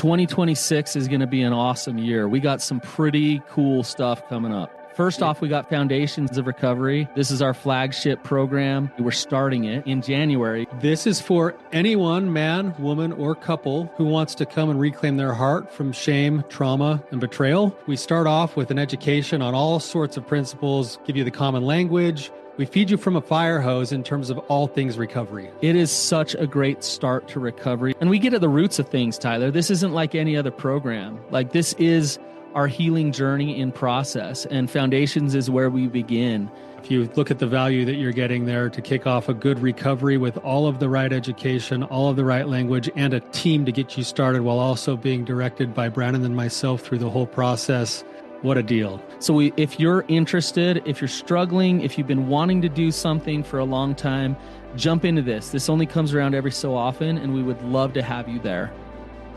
2026 is going to be an awesome year. We got some pretty cool stuff coming up. First off, we got Foundations of Recovery. This is our flagship program. We're starting it in January. This is for anyone, man, woman, or couple who wants to come and reclaim their heart from shame, trauma, and betrayal. We start off with an education on all sorts of principles, give you the common language. We feed you from a fire hose in terms of all things recovery. It is such a great start to recovery. And we get at the roots of things, Tyler. This isn't like any other program. Like, this is our healing journey in process, and Foundations is where we begin. If you look at the value that you're getting there to kick off a good recovery with all of the right education, all of the right language, and a team to get you started while also being directed by Brannon and myself through the whole process, what a deal. So if you're interested, if you're struggling, if you've been wanting to do something for a long time, jump into this. This only comes around every so often, and we would love to have you there.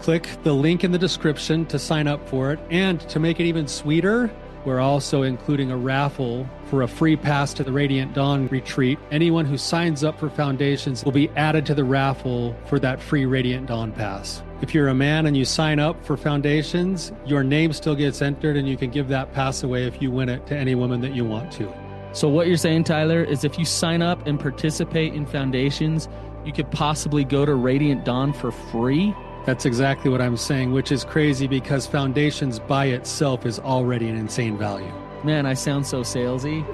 Click the link in the description to sign up for it. And to make it even sweeter, we're also including a raffle for a free pass to the Radiant Dawn retreat. Anyone who signs up for Foundations will be added to the raffle for that free Radiant Dawn pass. If you're a man and you sign up for Foundations, your name still gets entered, and you can give that pass away if you win it to any woman that you want to. So what you're saying, Tyler, is if you sign up and participate in Foundations, you could possibly go to Radiant Dawn for free? That's exactly what I'm saying, which is crazy because Foundations by itself is already an insane value. Man, I sound so salesy.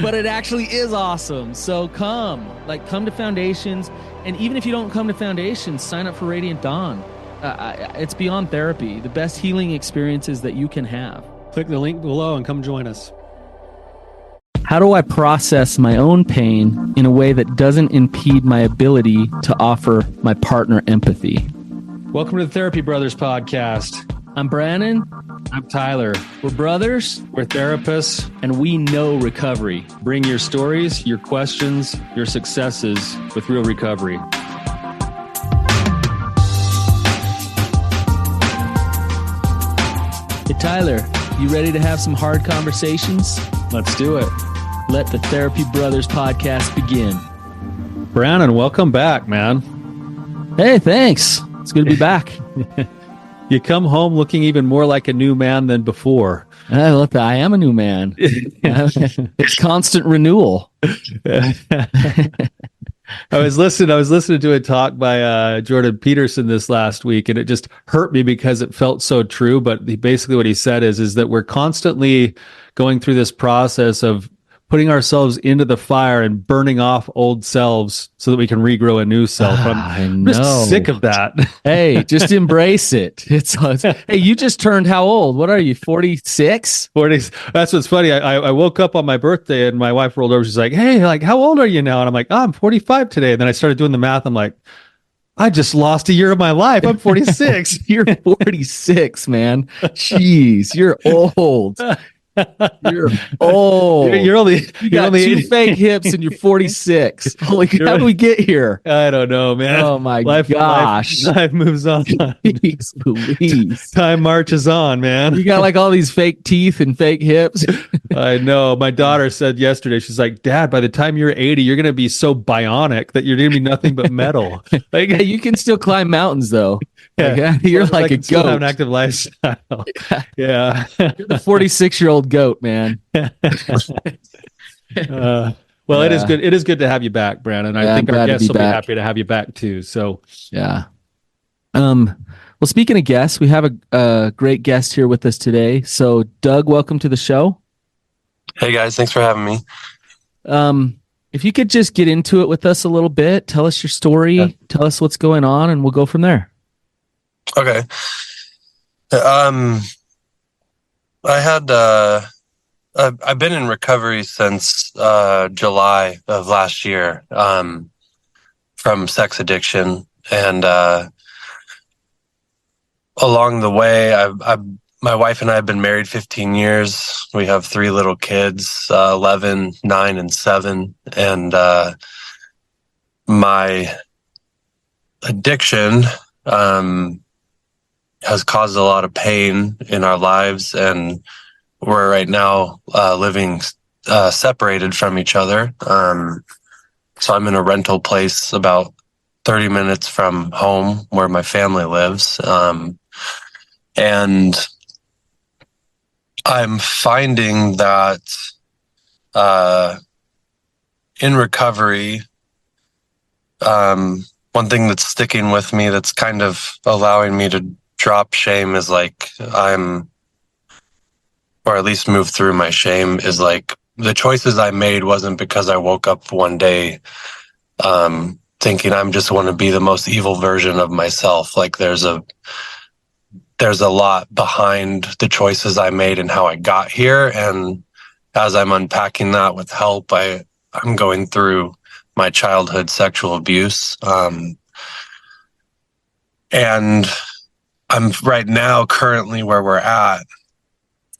But it actually is awesome. So come to Foundations. And even if you don't come to Foundations, sign up for Radiant Dawn. It's beyond therapy. The best healing experiences that you can have. Click the link below and come join us. How do I process my own pain in a way that doesn't impede my ability to offer my partner empathy? Welcome to the Therapy Brothers podcast. I'm Brannon. I'm Tyler. We're brothers. We're therapists. And we know recovery. Bring your stories, your questions, your successes with real recovery. Hey, Tyler, you ready to have some hard conversations? Let's do it. Let the Therapy Brothers podcast begin. Brannon, welcome back, man. Hey, thanks. It's good to be back. You come home looking even more like a new man than before. Look, I am a new man. It's constant renewal. I was listening to a talk by Jordan Peterson this last week, and it just hurt me because it felt so true. But basically what he said is that we're constantly going through this process of putting ourselves into the fire and burning off old selves so that we can regrow a new self. I'm just sick of that. Hey, just embrace it. Hey, you just turned how old? What are you, 46? 40. That's what's funny. I woke up on my birthday and my wife rolled over. She's like, hey, like, how old are you now? And I'm like, I'm 45 today. And then I started doing the math. I'm like, I just lost a year of my life. I'm 46. You're 46, man. Jeez, you're old. You're old. You got two fake hips and you're 46. Holy, how do we get here? I don't know, man. Oh my gosh. Life moves on. Please. Time marches on, man. You got like all these fake teeth and fake hips. I know. My daughter said yesterday, she's like, Dad, by the time you're 80, you're going to be so bionic that you're going to be nothing but metal. Like, hey, you can still climb mountains though. Yeah. You're like a goat. Have an active lifestyle. Yeah. You're the 46-year-old goat, man. Well, it is good. It is good to have you back, Brannon. I think our guests will be happy to have you back too. So yeah. Well, speaking of guests, we have a great guest here with us today. So Doug, welcome to the show. Hey guys, thanks for having me. If you could just get into it with us a little bit, tell us your story, tell us what's going on, and we'll go from there. Okay. I've been in recovery since July of last year from sex addiction, and along the way, my wife and I have been married 15 years. We have 3 little kids, 11, 9, and 7, and my addiction has caused a lot of pain in our lives, and we're right now living separated from each other. So I'm in a rental place about 30 minutes from home where my family lives. And I'm finding that in recovery, one thing that's sticking with me that's kind of allowing me to drop shame is like or at least move through my shame, is like the choices I made wasn't because I woke up one day thinking I'm just want to be the most evil version of myself. Like there's a lot behind the choices I made and how I got here. And as I'm unpacking that with help, I'm going through my childhood sexual abuse. And I'm right now currently where we're at.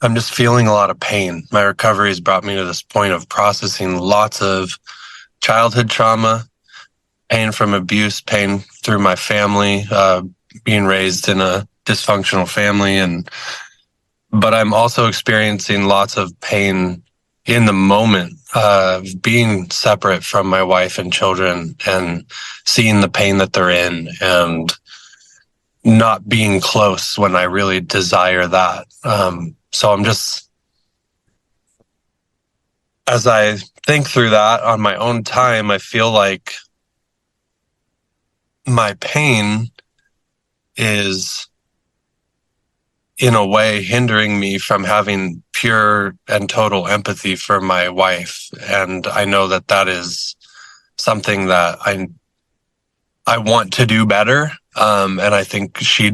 I'm just feeling a lot of pain. My recovery has brought me to this point of processing lots of childhood trauma, pain from abuse, pain through my family, being raised in a dysfunctional family. But I'm also experiencing lots of pain in the moment of being separate from my wife and children and seeing the pain that they're in and not being close when I really desire that. So I'm just, as I think through that on my own time, I feel like my pain is in a way hindering me from having pure and total empathy for my wife. And I know that that is something that I want to do better. And I think she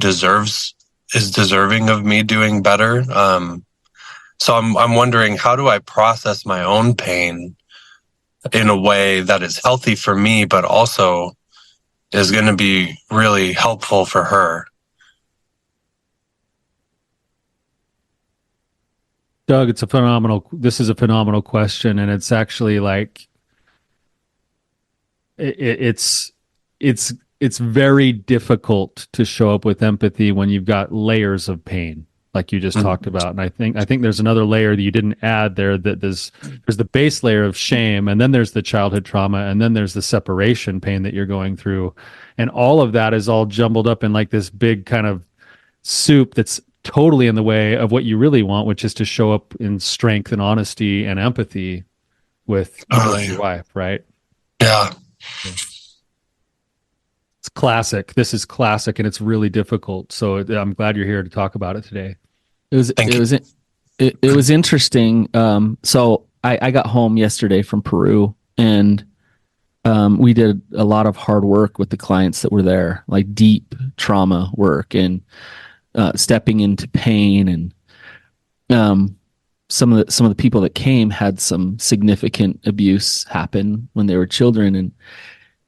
is deserving of me doing better. So I'm wondering, how do I process my own pain in a way that is healthy for me, but also is going to be really helpful for her? Doug, this is a phenomenal question. And it's actually like, it's very difficult to show up with empathy when you've got layers of pain, like you just talked about. And I think there's another layer that you didn't add there, that there's the base layer of shame, and then there's the childhood trauma, and then there's the separation pain that you're going through. And all of that is all jumbled up in like this big kind of soup that's totally in the way of what you really want, which is to show up in strength and honesty and empathy with your wife, right? Yeah. It's classic. This is classic, and it's really difficult. So I'm glad you're here to talk about it today. It was interesting. So I got home yesterday from Peru, and we did a lot of hard work with the clients that were there, like deep trauma work and stepping into pain. And some of the people that came had some significant abuse happen when they were children, and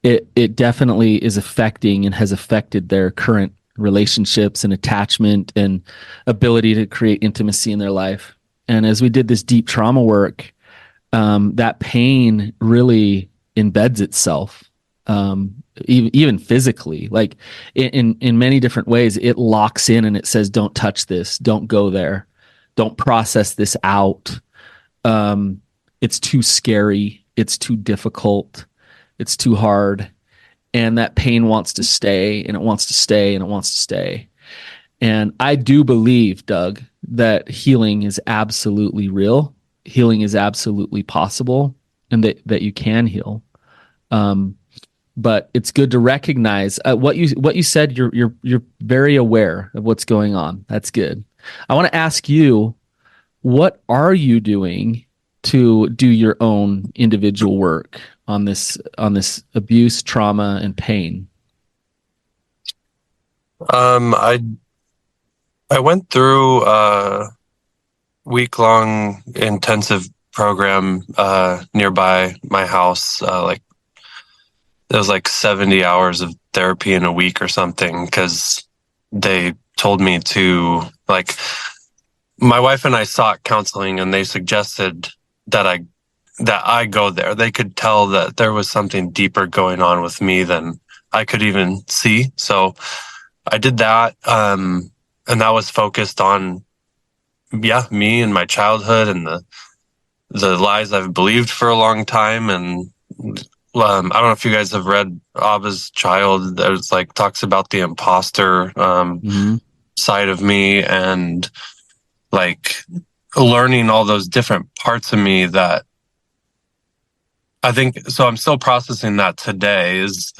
it definitely is affecting and has affected their current relationships and attachment and ability to create intimacy in their life. And as we did this deep trauma work, that pain really embeds itself, even physically, like in many different ways. It locks in and it says, don't touch this, don't go there, don't process this out. It's too scary, it's too difficult, it's too hard. And that pain wants to stay, and it wants to stay, and it wants to stay. And I do believe, Doug, that healing is absolutely real. Healing is absolutely possible, and that you can heal. But it's good to recognize what you said. You're very aware of what's going on. That's good. I want to ask you, what are you doing to do your own individual work on this abuse, trauma, and pain? I went through a week-long intensive program nearby my house. Like it was like 70 hours of therapy in a week or something, because they told me to, like, my wife and I sought counseling, and they suggested that I go there. They could tell that there was something deeper going on with me than I could even see. So I did that. And that was focused on, me and my childhood and the lies I've believed for a long time. And I don't know if you guys have read Abba's Child. There's like talks about the imposter side of me, and like learning all those different parts of me that I think. So I'm still processing that today is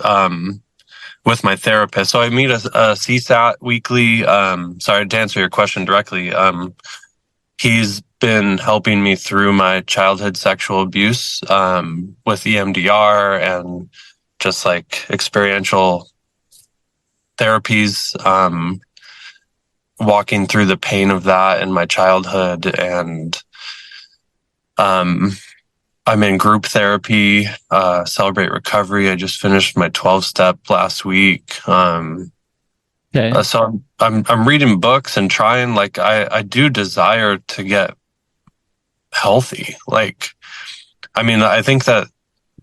with my therapist. So I meet a CSAT weekly. Sorry to answer your question directly. He's been helping me through my childhood sexual abuse with EMDR and just like experiential therapies, walking through the pain of that in my childhood. And I'm in group therapy, Celebrate Recovery. I just finished my 12-step last week. Okay. So I'm reading books and trying, like, I do desire to get healthy. Like, I mean, I think that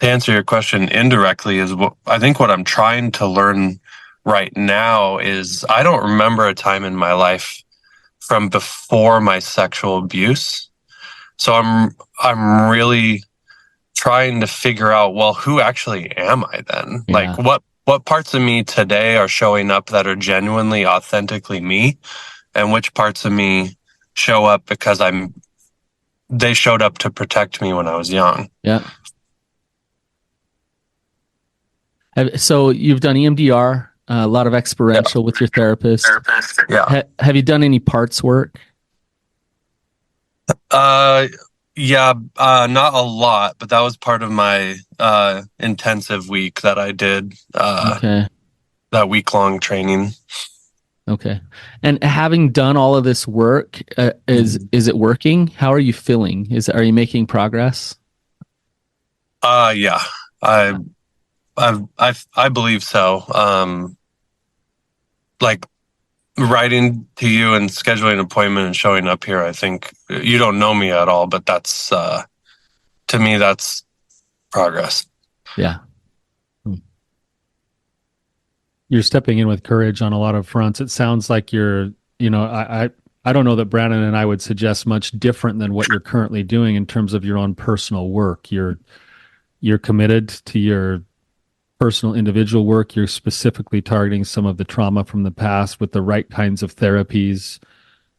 to answer your question indirectly is what I think what I'm trying to learn right now is I don't remember a time in my life from before my sexual abuse. So I'm really trying to figure out, well, who actually am I then? Yeah. Like what parts of me today are showing up that are genuinely, authentically me, and which parts of me show up because they showed up to protect me when I was young. Yeah. So you've done EMDR, a lot of experiential with your therapist. Yeah. Have you done any parts work? Yeah, not a lot, but that was part of my intensive week that I did. Okay. That week-long training. Okay. And having done all of this work, is it working? How are you feeling? Are you making progress? Yeah. I believe so. Like writing to you and scheduling an appointment and showing up here, I think you don't know me at all, but that's to me that's progress. Yeah. You're stepping in with courage on a lot of fronts. It sounds like you're, I don't know that Brannon and I would suggest much different than what you're currently doing in terms of your own personal work. You're committed to your personal individual work. You're specifically targeting some of the trauma from the past with the right kinds of therapies.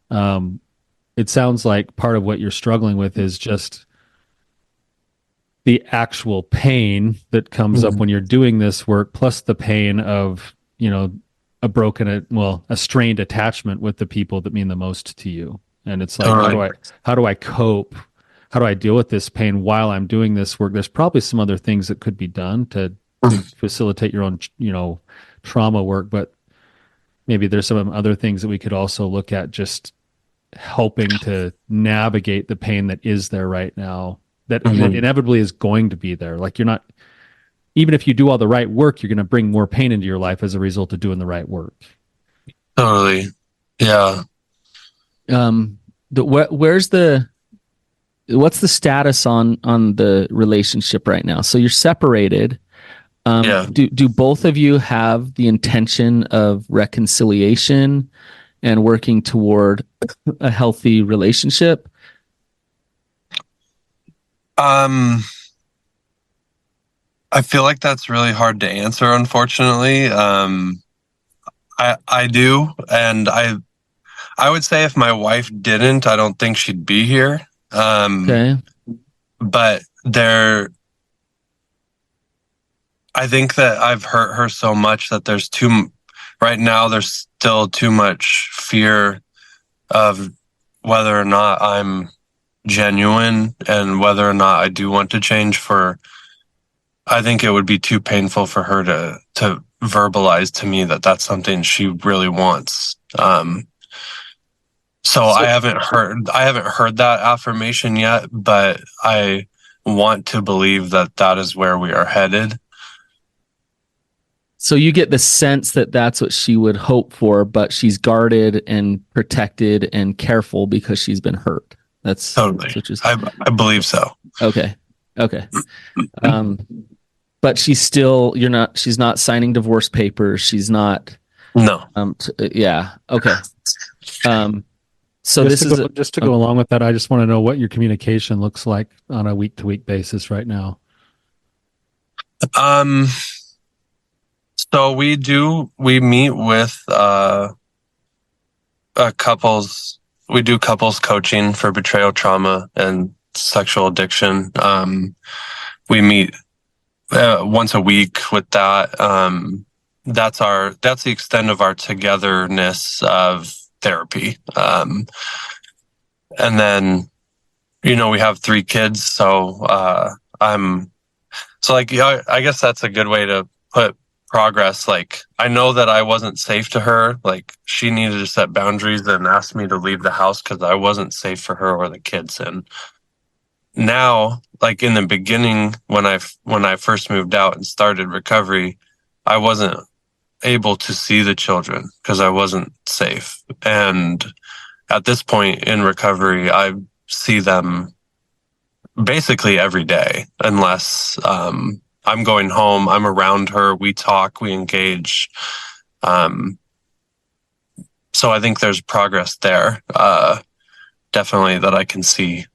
It sounds like part of what you're struggling with is just the actual pain that comes up when you're doing this work, plus the pain of, a strained attachment with the people that mean the most to you. And it's like, how do I cope? How do I deal with this pain while I'm doing this work? There's probably some other things that could be done to facilitate your own, trauma work, but maybe there's some other things that we could also look at, just helping to navigate the pain that is there right now, that inevitably is going to be there. Like even if you do all the right work, you're going to bring more pain into your life as a result of doing the right work. Totally. Yeah. What's the status on the relationship right now? So you're separated. Do both of you have the intention of reconciliation and working toward a healthy relationship? I feel like that's really hard to answer, unfortunately. I do, and I would say if my wife didn't, I don't think she'd be here. Okay. But I think that I've hurt her so much that right now there's still too much fear of whether or not I'm genuine and whether or not I do want to change. I think it would be too painful for her to verbalize to me that that's something she really wants. So I haven't heard that affirmation yet, but I want to believe that that is where we are headed. So you get the sense that that's what she would hope for, but she's guarded and protected and careful because she's been hurt. That's totally. I believe so. Okay. But she's not signing divorce papers. She's not. No. Yeah. Okay. So just to go along with that, I just want to know what your communication looks like on a week-to-week basis right now. Um, so we meet with couples. We do couples coaching for betrayal trauma and sexual addiction. We meet once a week with that. That's the extent of our togetherness of therapy. And then, we have 3 kids, so I guess that's a good way to put progress. Like, I know that I wasn't safe to her. Like, she needed to set boundaries and ask me to leave the house because I wasn't safe for her or the kids. And now, like in the beginning, when I first moved out and started recovery, I wasn't able to see the children because I wasn't safe. And at this point in recovery, I see them basically every day, unless I'm going home, I'm around her, we talk, we engage. So I think there's progress there, definitely, that I can see.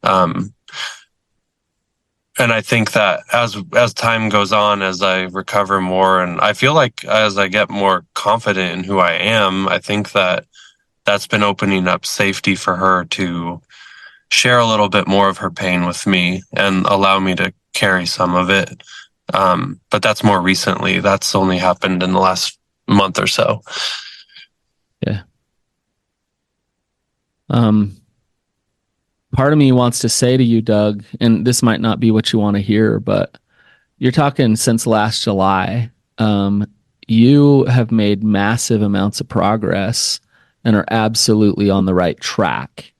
And I think that as time goes on, as I recover more, and I feel like as I get more confident in who I am, I think that that's been opening up safety for her to share a little bit more of her pain with me and allow me to carry some of it. But that's more recently. That's only happened in the last month or so. Yeah. Part of me wants to say to you, Doug, and this might not be what you want to hear, but you're talking since last July. You have made massive amounts of progress and are absolutely on the right track.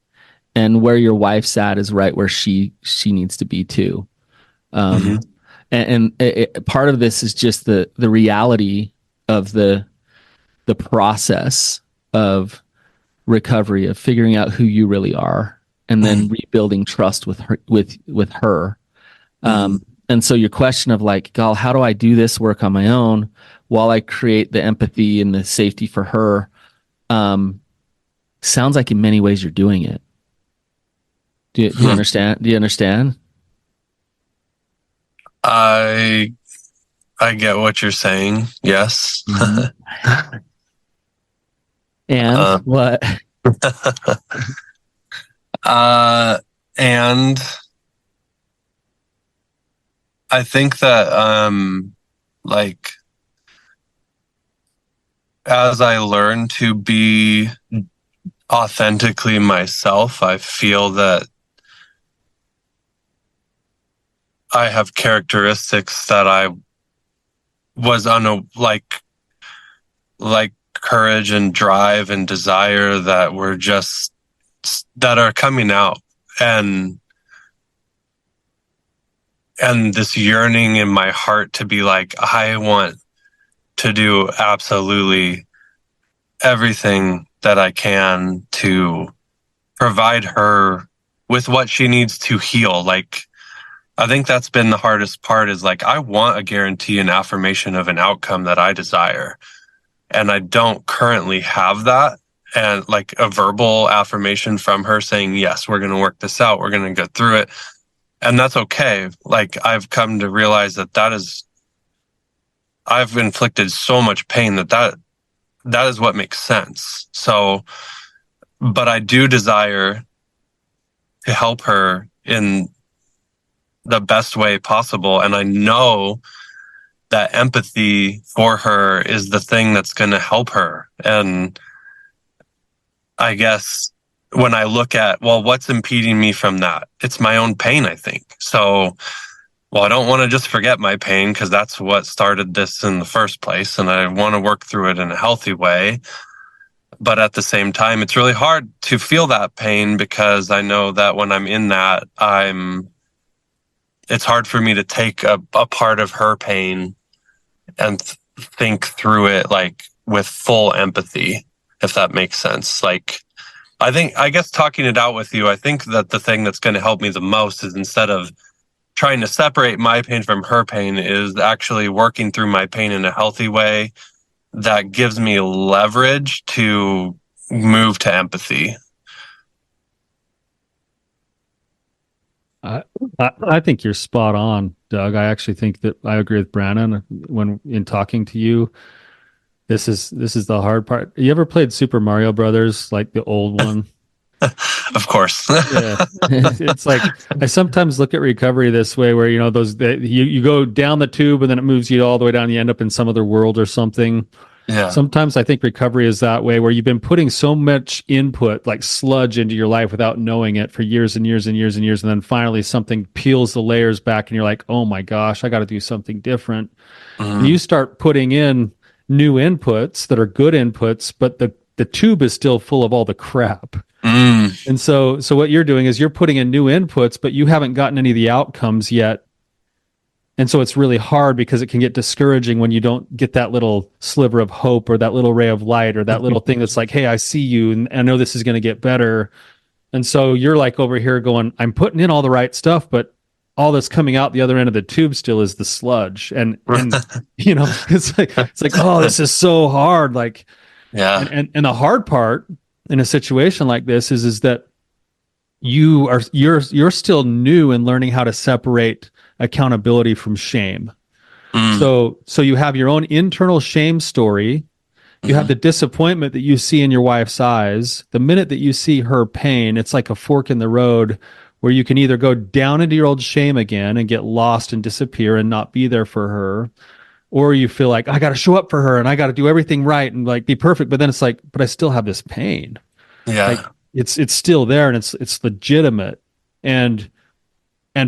And where your wife's at is right where she needs to be too. And part of this is just the reality of the process of recovery, of figuring out who you really are, and then rebuilding trust with her. And so your question of like, God, how do I do this work on my own while I create the empathy and the safety for her? Sounds like in many ways you're doing it. Do you understand? Do you understand? I get what you're saying. Yes. And what? And I think that like, as I learn to be authentically myself, I feel that I have characteristics that I was like courage and drive and desire that are coming out, and this yearning in my heart to be like, I want to do absolutely everything that I can to provide her with what she needs to heal. Like, I think that's been the hardest part, is like, I want a guarantee and affirmation of an outcome that I desire. And I don't currently have that. And like a verbal affirmation from her saying, yes, we're going to work this out. We're going to get through it. And that's okay. Like, I've come to realize I've inflicted so much pain that is what makes sense. So, but I do desire to help her in the best way possible. And I know that empathy for her is the thing that's going to help her. And I guess when I look at, well, what's impeding me from that? It's my own pain, I think. So, well, I don't want to just forget my pain because that's what started this in the first place. And I want to work through it in a healthy way. But at the same time, it's really hard to feel that pain because I know that when I'm in that, it's hard for me to take a part of her pain and think through it like with full empathy, if that makes sense. Like, I guess talking it out with you, I think that the thing that's going to help me the most is, instead of trying to separate my pain from her pain, is actually working through my pain in a healthy way that gives me leverage to move to empathy. I think you're spot on. Doug. I actually think that I agree with Brannon when in talking to you. This is the hard part. You ever played Super Mario Brothers, like the old one? Of course. Yeah. It's like I sometimes look at recovery this way where, you go down the tube and then it moves you all the way down, you end up in some other world or something. Yeah. Sometimes I think recovery is that way where you've been putting so much input, like sludge, into your life without knowing it for years and years and years and years. And then finally something peels the layers back and you're like, oh my gosh, I got to do something different. And you start putting in new inputs that are good inputs, but the tube is still full of all the crap. And so what you're doing is you're putting in new inputs, but you haven't gotten any of the outcomes yet. And so it's really hard because it can get discouraging when you don't get that little sliver of hope or that little ray of light or that little thing that's like, hey, I see you and I know this is going to get better. And so you're like over here going, I'm putting in all the right stuff, but all that's coming out the other end of the tube still is the sludge. And it's like, oh, this is so hard. Like, Yeah. And the hard part in a situation like this is that you're still new in learning how to separate accountability from shame. So you have your own internal shame story. You have the disappointment that you see in your wife's eyes. The minute that you see her pain, it's like a fork in the road where you can either go down into your old shame again and get lost and disappear and not be there for her, or you feel like I got to show up for her and I got to do everything right and like be perfect. But then it's like, but I still have this pain. Yeah. Like it's still there and it's legitimate. And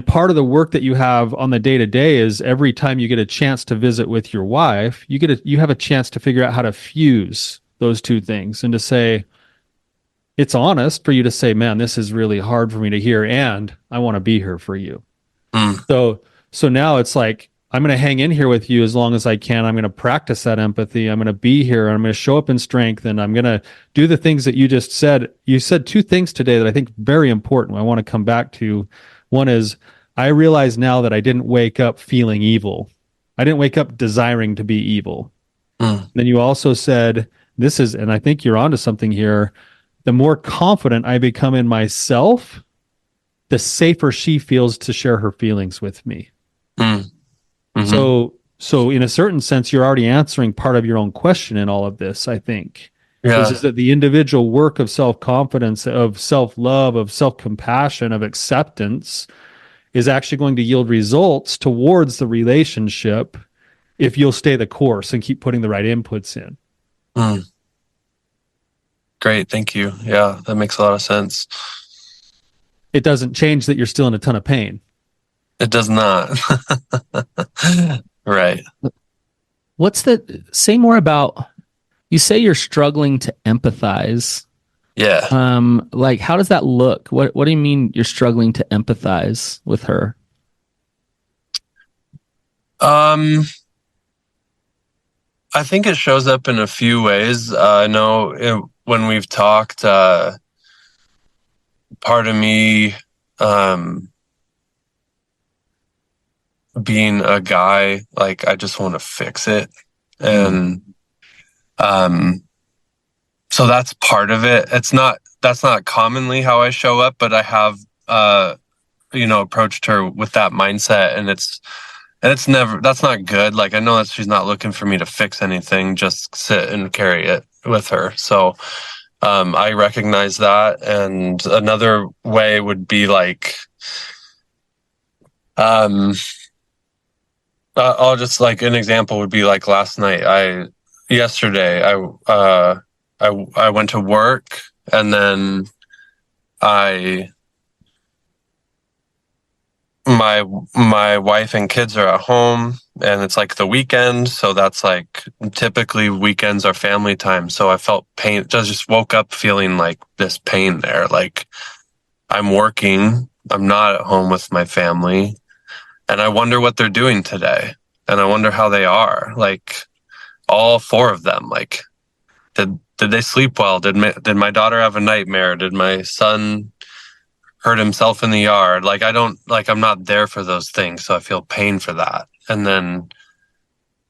part of the work that you have on the day to day is every time you get a chance to visit with your wife, you have a chance to figure out how to fuse those two things and to say, it's honest for you to say, man, this is really hard for me to hear. And I want to be here for you. So now it's like, I'm going to hang in here with you as long as I can. I'm going to practice that empathy. I'm going to be here. And I'm going to show up in strength. And I'm going to do the things that you just said. You said two things today that I think are very important. I want to come back to. One is, I realize now that I didn't wake up feeling evil. I didn't wake up desiring to be evil. Then you also said, and I think you're onto something here, the more confident I become in myself, the safer she feels to share her feelings with me. So in a certain sense, you're already answering part of your own question in all of this, I think. Yeah. Is that the individual work of self-confidence, of self-love, of self-compassion, of acceptance is actually going to yield results towards the relationship if you'll stay the course and keep putting the right inputs in. Great. Thank you. Yeah, that makes a lot of sense. It doesn't change that you're still in a ton of pain. It does not. Right. Say more about, you say you're struggling to empathize. Yeah. Like, how does that look? What do you mean you're struggling to empathize with her? I think it shows up in a few ways. I know when we've talked, part of me, being a guy, like I just want to fix it. And, so that's part of it. That's not commonly how I show up, but I have, approached her with that mindset, and that's not good. Like, I know that she's not looking for me to fix anything, just sit and carry it with her. So, I recognize that. And another way would be like, I'll just, like, an example would be like last night, yesterday, I went to work, and then my wife and kids are at home, and it's like the weekend. So that's like, typically weekends are family time. So I felt pain. Just woke up feeling like this pain there. Like, I'm working, I'm not at home with my family, and I wonder what they're doing today. And I wonder how they are. Like, all four of them, like, did they sleep well? Did my daughter have a nightmare? Did my son hurt himself in the yard? Like, I'm not there for those things. So I feel pain for that. And then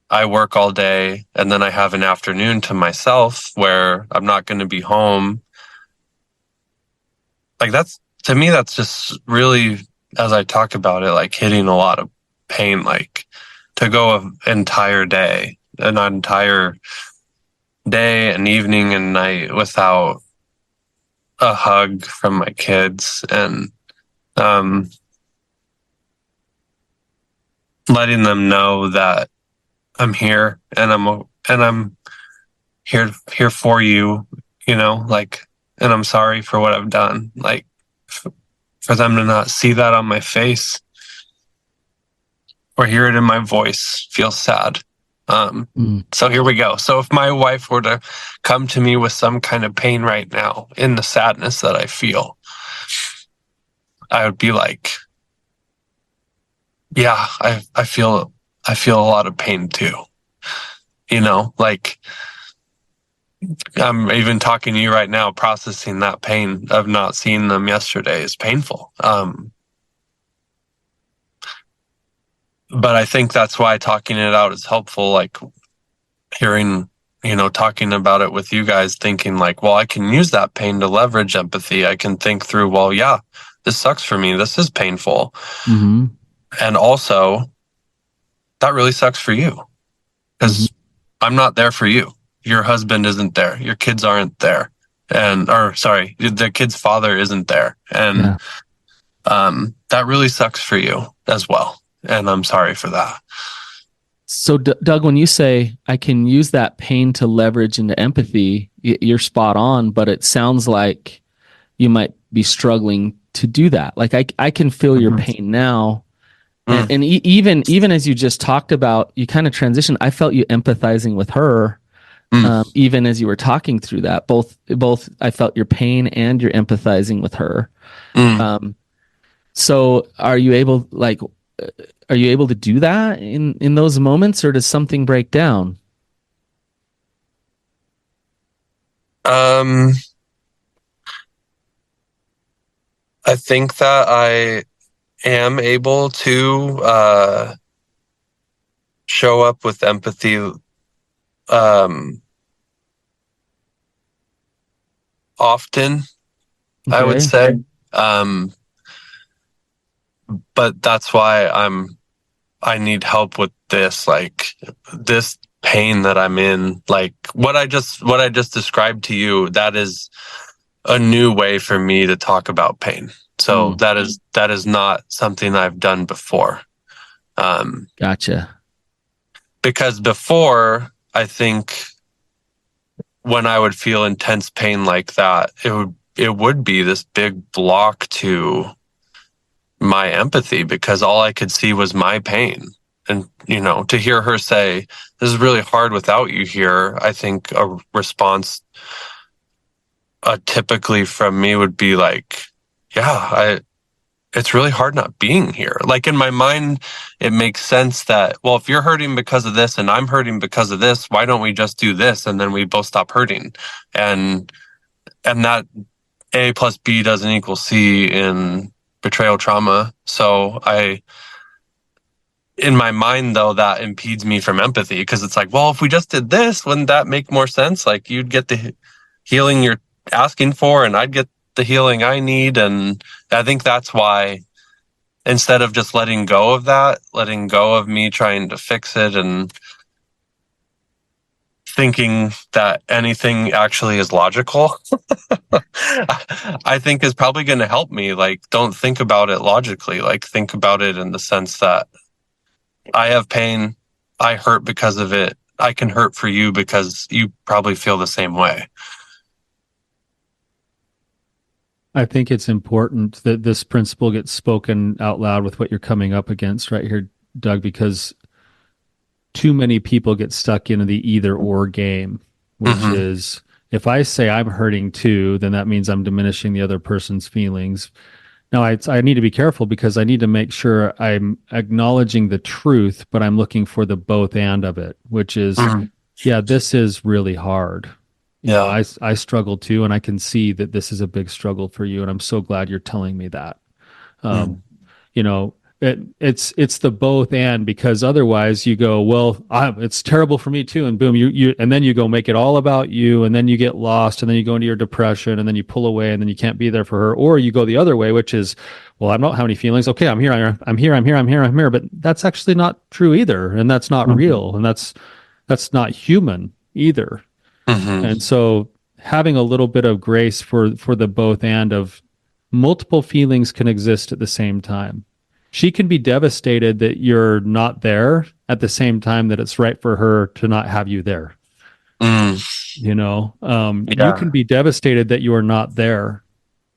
I work all day, and then I have an afternoon to myself where I'm not going to be home. Like, to me, that's just really, as I talk about it, like hitting a lot of pain, like to go an entire day, an entire day and evening and night without a hug from my kids, and letting them know that I'm here and I'm here for you, like, and I'm sorry for what I've done. Like, for them to not see that on my face or hear it in my voice feels sad. So here we go. So if my wife were to come to me with some kind of pain right now in the sadness that I feel, I would be like, yeah, I feel a lot of pain too. Like, I'm even talking to you right now, processing that pain of not seeing them yesterday is painful. But I think that's why talking it out is helpful. Like hearing, talking about it with you guys, thinking like, well, I can use that pain to leverage empathy. I can think through, well, yeah, this sucks for me. This is painful. Mm-hmm. And also, that really sucks for you because I'm not there for you. Your husband isn't there. Your kids aren't there. The kid's father isn't there. And that really sucks for you as well. And I'm sorry for that. So, Doug, when you say I can use that pain to leverage into empathy, you're spot on, but it sounds like you might be struggling to do that. Like I can feel your pain now. And even as you just talked about, you kind of transitioned. I felt you empathizing with her, even as you were talking through that. Both, I felt your pain and you're empathizing with her. So, are you able to do that in those moments, or does something break down? I think that I am able to show up with empathy often, I would say. But that's why I need help with this, like this pain that I'm in, like what I just described to you. That is a new way for me to talk about pain. So that is not something I've done before. Gotcha. Because before, I think when I would feel intense pain like that, it would be this big block to my empathy, because all I could see was my pain. And, to hear her say, this is really hard without you here, I think a response typically from me would be like, yeah, it's really hard not being here. Like in my mind, it makes sense that, well, if you're hurting because of this and I'm hurting because of this, why don't we just do this? And then we both stop hurting. And that A plus B doesn't equal C in betrayal trauma. So in my mind though, that impedes me from empathy, because it's like, well, if we just did this, wouldn't that make more sense? Like you'd get the healing you're asking for and I'd get the healing I need. And I think that's why, instead of just letting go of me trying to fix it and thinking that anything actually is logical, I think is probably going to help me. Like, don't think about it logically. Like, think about it in the sense that I have pain. I hurt because of it. I can hurt for you because you probably feel the same way. I think it's important that this principle gets spoken out loud with what you're coming up against right here, Doug, because too many people get stuck into the either or game, which is, if I say I'm hurting too, then that means I'm diminishing the other person's feelings. Now, I need to be careful, because I need to make sure I'm acknowledging the truth, but I'm looking for the both and of it, which is, yeah, this is really hard. Yeah, I struggle too, and I can see that this is a big struggle for you, and I'm so glad you're telling me that. It's the both and, because otherwise you go, well, it's terrible for me too, and boom, and then you go make it all about you, and then you get lost, and then you go into your depression, and then you pull away, and then you can't be there for her. Or you go the other way, which is, well, I don't have any feelings. Okay, I'm here, but that's actually not true either, and that's not real, and that's not human either. And so having a little bit of grace for the both and of multiple feelings can exist at the same time. She can be devastated that you're not there at the same time that it's right for her to not have you there. You know, you can be devastated that you are not there,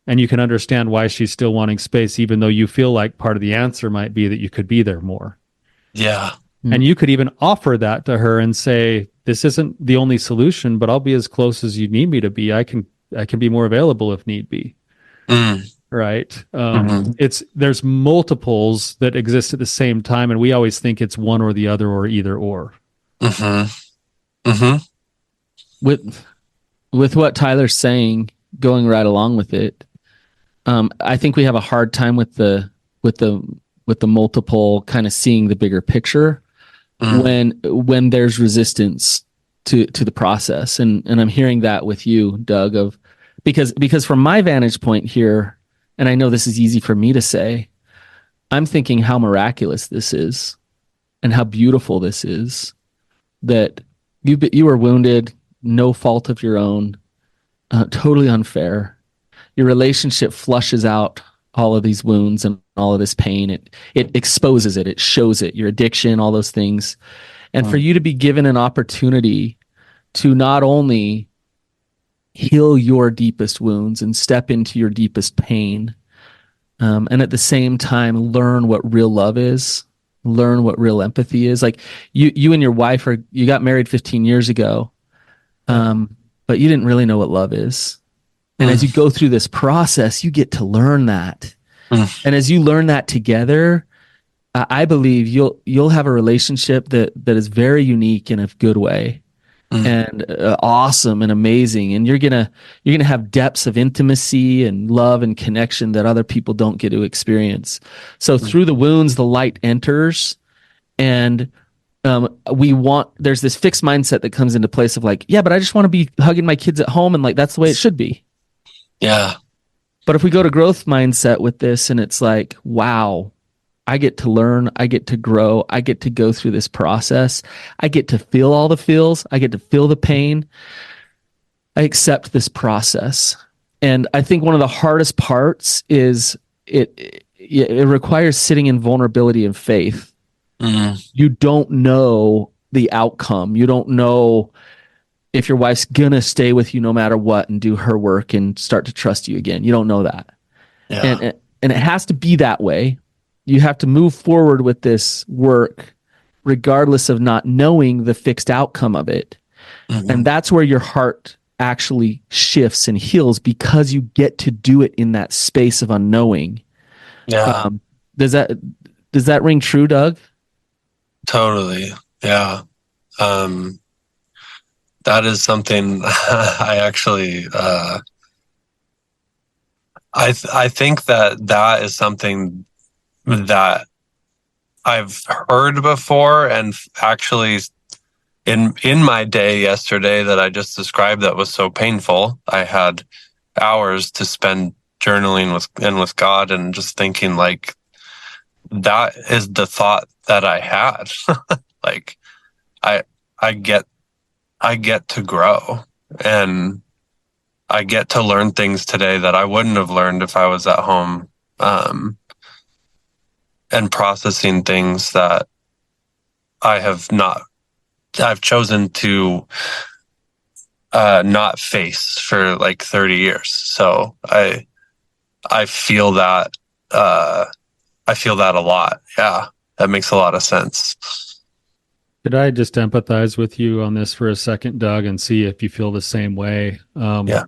and you can understand why she's still wanting space, even though you feel like part of the answer might be that you could be there more. Yeah. And you could even offer that to her and say, this isn't the only solution, but I'll be as close as you need me to be. I can be more available if need be. Right. There's multiples that exist at the same time, and we always think it's one or the other, or either or. With what Tyler's saying, going right along with it, I think we have a hard time with the multiple, kind of seeing the bigger picture when there's resistance to the process. And I'm hearing that with you, Doug, because from my vantage point here, and I know this is easy for me to say, I'm thinking how miraculous this is and how beautiful this is, that you were wounded, no fault of your own, totally unfair. Your relationship flushes out all of these wounds and all of this pain. It exposes it. It shows it, your addiction, all those things. And for you to be given an opportunity to not only heal your deepest wounds and step into your deepest pain, and at the same time learn what real love is, learn what real empathy is. Like you and your wife you got married 15 years ago, but you didn't really know what love is. And as you go through this process, you get to learn that. And as you learn that together, I believe you'll have a relationship that is very unique in a good way, and awesome and amazing. And you're gonna have depths of intimacy and love and connection that other people don't get to experience. So through the wounds, the light enters, and there's this fixed mindset that comes into place of like, yeah, but I just want to be hugging my kids at home, and like that's the way it should be. Yeah. But if we go to growth mindset with this, and it's like, wow, I get to learn, I get to grow, I get to go through this process, I get to feel all the feels, I get to feel the pain, I accept this process. And I think one of the hardest parts is it requires sitting in vulnerability and faith. You don't know the outcome. You don't know if your wife's gonna stay with you no matter what and do her work and start to trust you again. You don't know that. And it has to be that way. You have to move forward with this work regardless of not knowing the fixed outcome of it. And that's where your heart actually shifts and heals, because you get to do it in that space of unknowing. Does that ring true, Doug? Totally. Yeah. That is something I actually, I think that is something that I've heard before, and actually in my day yesterday that I just described that was so painful, I had hours to spend journaling with God, and just thinking like, that is the thought that I had. Like I get to grow, and I get to learn things today that I wouldn't have learned if I was at home, and processing things that I've chosen to not face for like 30 years. So I feel that, I feel that a lot. Yeah, that makes a lot of sense. Could I just empathize with you on this for a second, Doug, and see if you feel the same way? Yeah.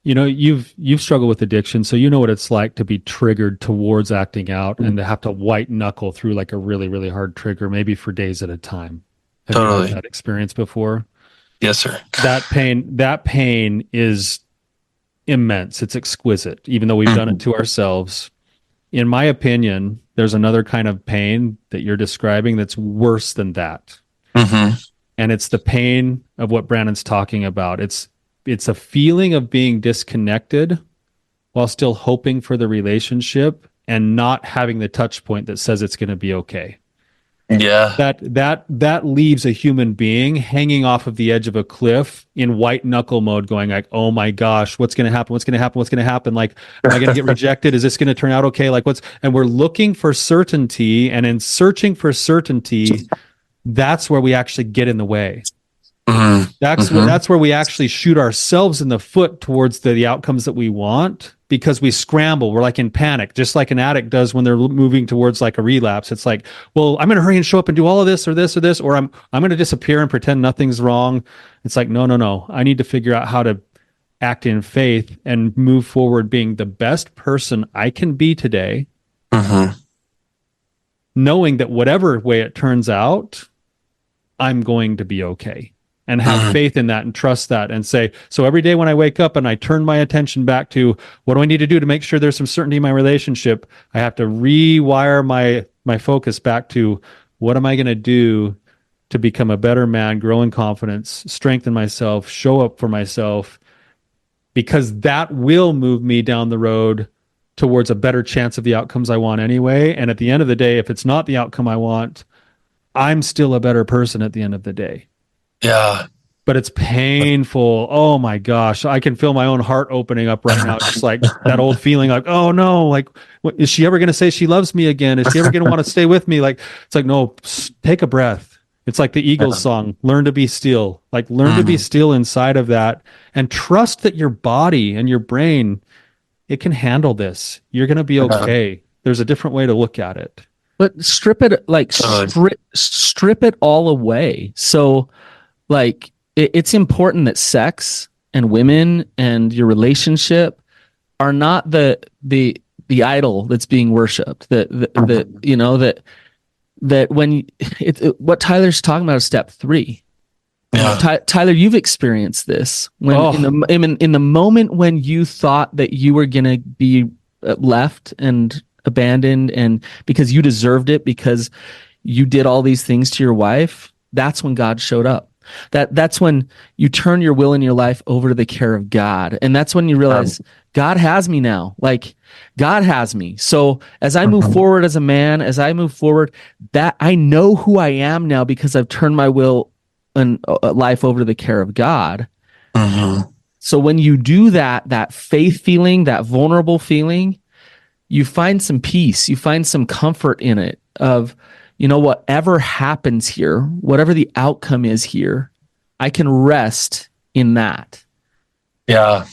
You know, you've struggled with addiction, so you know what it's like to be triggered towards acting out and to have to white knuckle through like a really, really hard trigger, maybe for days at a time. Have you had that experience before? Yes, sir. That pain is immense. It's exquisite, even though we've done it to ourselves. in my opinion, there's another kind of pain that you're describing that's worse than that. Mm-hmm. And it's the pain of what Brannon's talking about. It's a feeling of being disconnected while still hoping for the relationship and not having the touch point that says it's going to be okay. Yeah. That leaves a human being hanging off of the edge of a cliff in white knuckle mode, going like, oh my gosh, what's going to happen? What's going to happen? What's going to happen? Like, am I going to get rejected? Is this going to turn out okay? Like and we're looking for certainty, and in searching for certainty, that's where we actually get in the way. Mm-hmm. That's where we actually shoot ourselves in the foot towards the outcomes that we want, because we scramble. We're like in panic, just like an addict does when they're moving towards like a relapse. It's like, well, I'm going to hurry and show up and do all of this or this or this, or I'm going to disappear and pretend nothing's wrong. It's like, no. I need to figure out how to act in faith and move forward being the best person I can be today, knowing that whatever way it turns out, I'm going to be okay. And have faith in that and trust that and say, so every day when I wake up and I turn my attention back to what do I need to do to make sure there's some certainty in my relationship, I have to rewire my focus back to what am I going to do to become a better man, grow in confidence, strengthen myself, show up for myself, because that will move me down the road towards a better chance of the outcomes I want anyway. And at the end of the day, if it's not the outcome I want, I'm still a better person at the end of the day. Yeah. But it's painful. Oh my gosh. I can feel my own heart opening up right now. Just like that old feeling like, oh no, like, is she ever going to say she loves me again? Is she ever going to want to stay with me? Like, it's like, no, take a breath. It's like the Eagles song, learn to be still. Like, learn to be still inside of that and trust that your body and your brain, it can handle this. You're going to be okay. There's a different way to look at it. But strip it, like strip it all away. So, like, it's important that sex and women and your relationship are not the idol that's being worshipped. That you know that when what Tyler's talking about is step 3. Yeah. Tyler, you've experienced this when in the moment when you thought that you were gonna be left and abandoned, and because you deserved it because you did all these things to your wife. That's when God showed up. That's when you turn your will in your life over to the care of God. And that's when you realize God has me now. Like, God has me. So as I move forward as a man, as I move forward, that I know who I am now because I've turned my will and life over to the care of God. So when you do that faith feeling, that vulnerable feeling, you find some peace, you find some comfort in it of, you know, whatever happens here, whatever the outcome is here, I can rest in that. Yeah.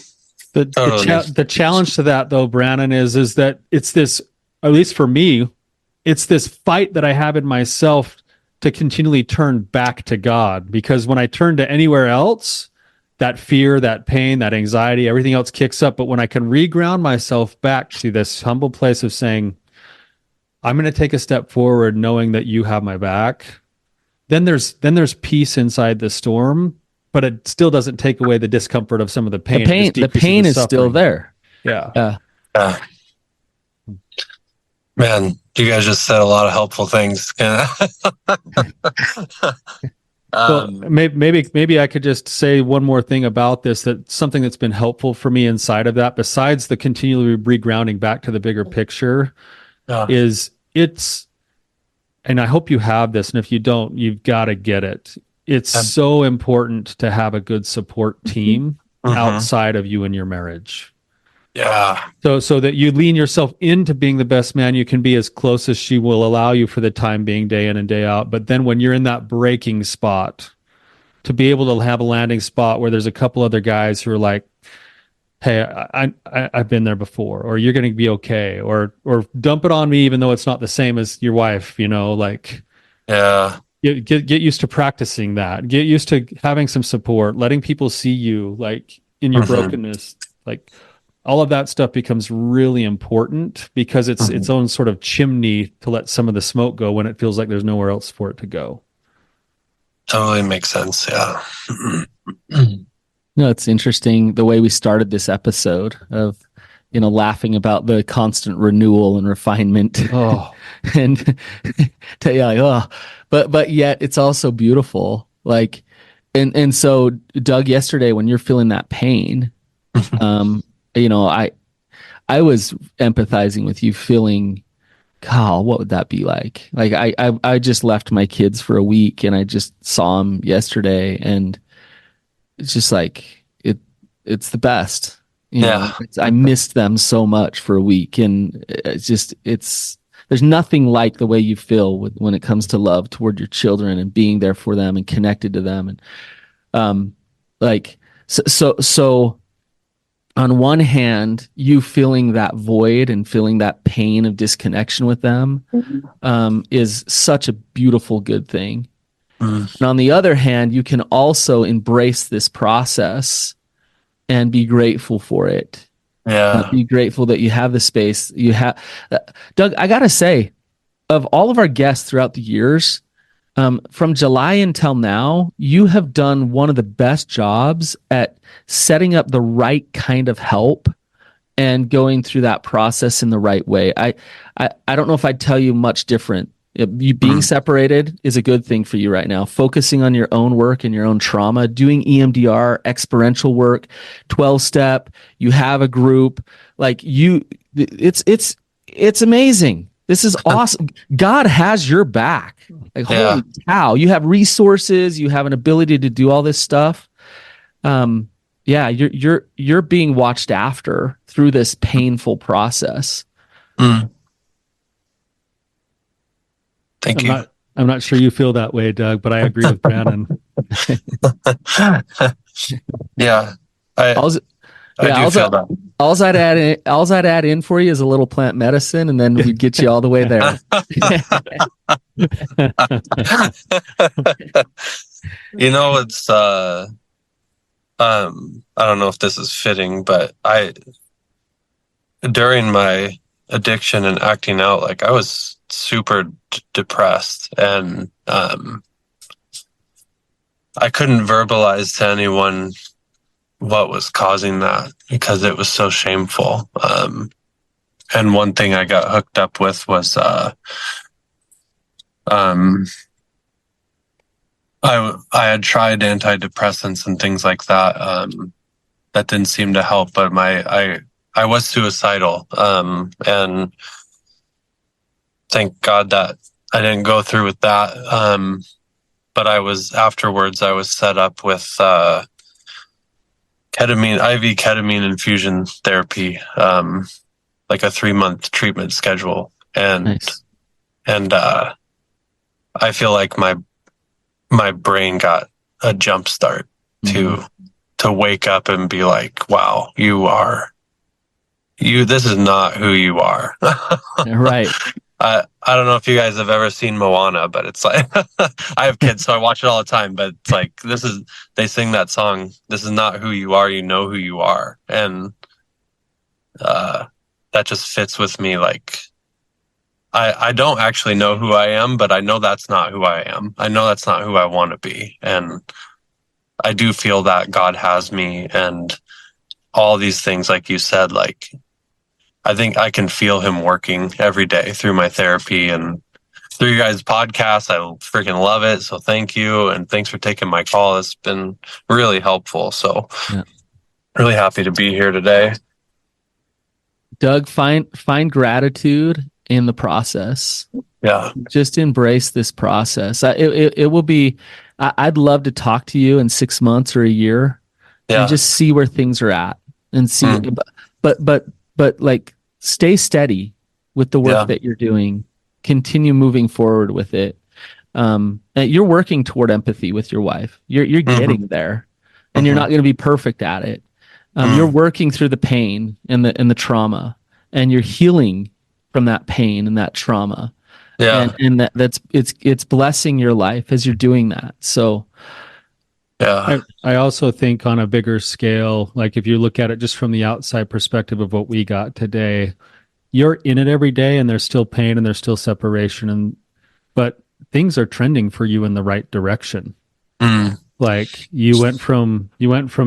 The challenge to that, though, Brannon, is that it's this, at least for me, it's this fight that I have in myself to continually turn back to God. Because when I turn to anywhere else, that fear, that pain, that anxiety, everything else kicks up. But when I can reground myself back to this humble place of saying, I'm going to take a step forward knowing that you have my back, then there's peace inside the storm, but it still doesn't take away the discomfort of some of the pain. The pain is still there. Yeah. Man, you guys just said a lot of helpful things. Well, maybe I could just say one more thing about this, that something that's been helpful for me inside of that, besides the continually regrounding back to the bigger picture, is and I hope you have this, and if you don't, you've got to get it. It's so important to have a good support team outside of you and your marriage. Yeah. So that you lean yourself into being the best man you can be, as close as she will allow you for the time being, day in and day out. But then when you're in that breaking spot, to be able to have a landing spot where there's a couple other guys who are like, hey, I've been there before, or you're going to be okay, or dump it on me even though it's not the same as your wife, you know, like, yeah. Get used to practicing that. Get used to having some support, letting people see you like in your brokenness. Like, all of that stuff becomes really important because it's its own sort of chimney to let some of the smoke go when it feels like there's nowhere else for it to go. Totally makes sense. Yeah. No, it's interesting the way we started this episode of, laughing about the constant renewal and refinement. Oh, And tell you like, oh, but yet it's also beautiful. Like, and so Doug, yesterday when you're feeling that pain, you know, I was empathizing with you feeling, God, what would that be like? Like I just left my kids for a week and I just saw them yesterday, and it's just like it's the best. You know, I missed them so much for a week, and there's nothing like the way you feel when it comes to love toward your children and being there for them and connected to them. And like so on one hand, you feeling that void and feeling that pain of disconnection with them is such a beautiful, good thing. And on the other hand, you can also embrace this process and be grateful for it. Be grateful that you have the space you have. Doug, I gotta say, of all of our guests throughout the years, from July until now, you have done one of the best jobs at setting up the right kind of help and going through that process in the right way. I don't know if I'd tell you much different. You being separated is a good thing for you right now. Focusing on your own work and your own trauma, doing EMDR, experiential work, 12-step. You have a group. Like it's amazing. This is awesome. God has your back. Like, holy cow, you have resources, you have an ability to do all this stuff. You're being watched after through this painful process. Thank you. I'm not sure you feel that way, Doug, but I agree with Brannon. Yeah. I do feel that. All I'd add in for you is a little plant medicine, and then we'd get you all the way there. You know, it's I don't know if this is fitting, but during my addiction and acting out, like I was super depressed, and I couldn't verbalize to anyone what was causing that because it was so shameful. And one thing I got hooked up with was I had tried antidepressants and things like that. That didn't seem to help, but I was suicidal. And thank God that I didn't go through with that. But afterwards I was set up with IV ketamine infusion therapy, like a 3-month treatment schedule. And Nice. and I feel like my brain got a jump start to wake up and be like, wow, this is not who you are. Right. I don't know if you guys have ever seen Moana, but it's like, I have kids, so I watch it all the time, but it's like, they sing that song, this is not who you are, you know who you are. And that just fits with me. Like, I don't actually know who I am, but I know that's not who I am. I know that's not who I want to be. And I do feel that God has me and all these things, like you said, like, I think I can feel him working every day through my therapy and through you guys' podcast. I freaking love it. So thank you. And thanks for taking my call. It's been really helpful. So really happy to be here today. Doug, find gratitude in the process. Yeah. Just embrace this process. It will be, I'd love to talk to you in 6 months or a year and just see where things are at and see, but like stay steady with the work that you're doing. Continue moving forward with it. You're working toward empathy with your wife. You're getting there, and you're not going to be perfect at it. You're working through the pain and the trauma, and you're healing from that pain and that trauma. Yeah. And it's blessing your life as you're doing that. So I also think on a bigger scale, like if you look at it just from the outside perspective of what we got today, you're in it every day and there's still pain and there's still separation, but things are trending for you in the right direction. Like you went from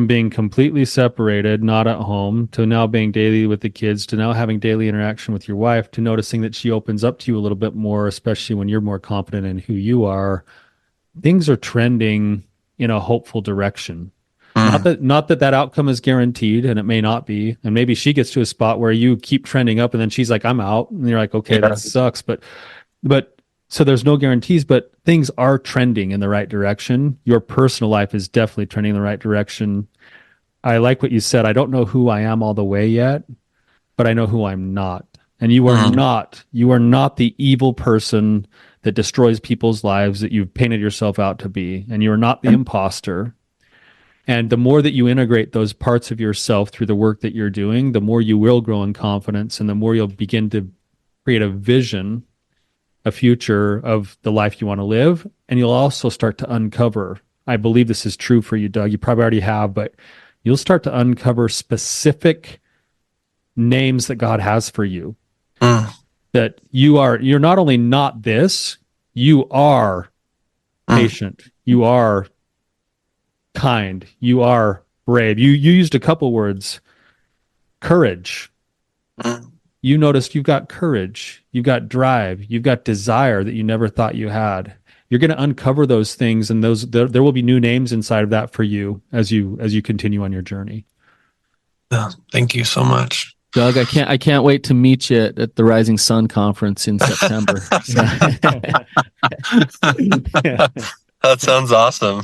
being completely separated, not at home, to now being daily with the kids, to now having daily interaction with your wife, to noticing that she opens up to you a little bit more, especially when you're more confident in who you are. Things are trending in a hopeful direction. Not that outcome is guaranteed, and it may not be. And maybe she gets to a spot where you keep trending up and then she's like, I'm out. And you're like, okay, that sucks. But so there's no guarantees, but things are trending in the right direction. Your personal life is definitely trending in the right direction. I like what you said. I don't know who I am all the way yet, but I know who I'm not. And you are not the evil person that destroys people's lives that you've painted yourself out to be. And you're not the imposter. And the more that you integrate those parts of yourself through the work that you're doing, the more you will grow in confidence, and the more you'll begin to create a vision, a future of the life you want to live. And you'll also start to uncover, I believe this is true for you, Doug, you probably already have, but you'll start to uncover specific names that God has for you. That you're not only not this, you are patient, you are kind, you are brave. You used a couple words, courage. You noticed you've got courage, you've got drive, you've got desire that you never thought you had. You're going to uncover those things, and there will be new names inside of that for you as you continue on your journey. Thank you so much, Doug. I can't wait to meet you at the Rising Sun conference in September. That sounds awesome.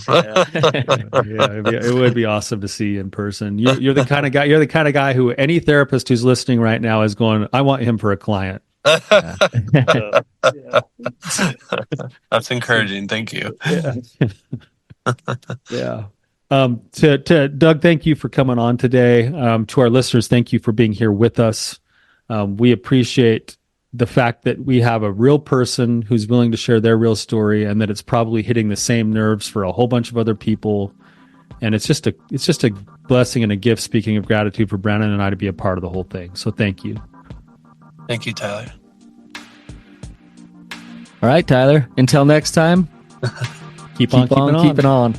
It would be awesome to see you in person. You're the kind of guy. You're the kind of guy who any therapist who's listening right now is going, I want him for a client. That's encouraging. Thank you. Yeah. To Doug, thank you for coming on today. To our listeners, thank you for being here with us. We appreciate the fact that we have a real person who's willing to share their real story, and that it's probably hitting the same nerves for a whole bunch of other people. And it's just a blessing and a gift, speaking of gratitude, for Brannon and I to be a part of the whole thing. So thank you. Thank you, Tyler. All right, Tyler. Until next time, keep on keeping on.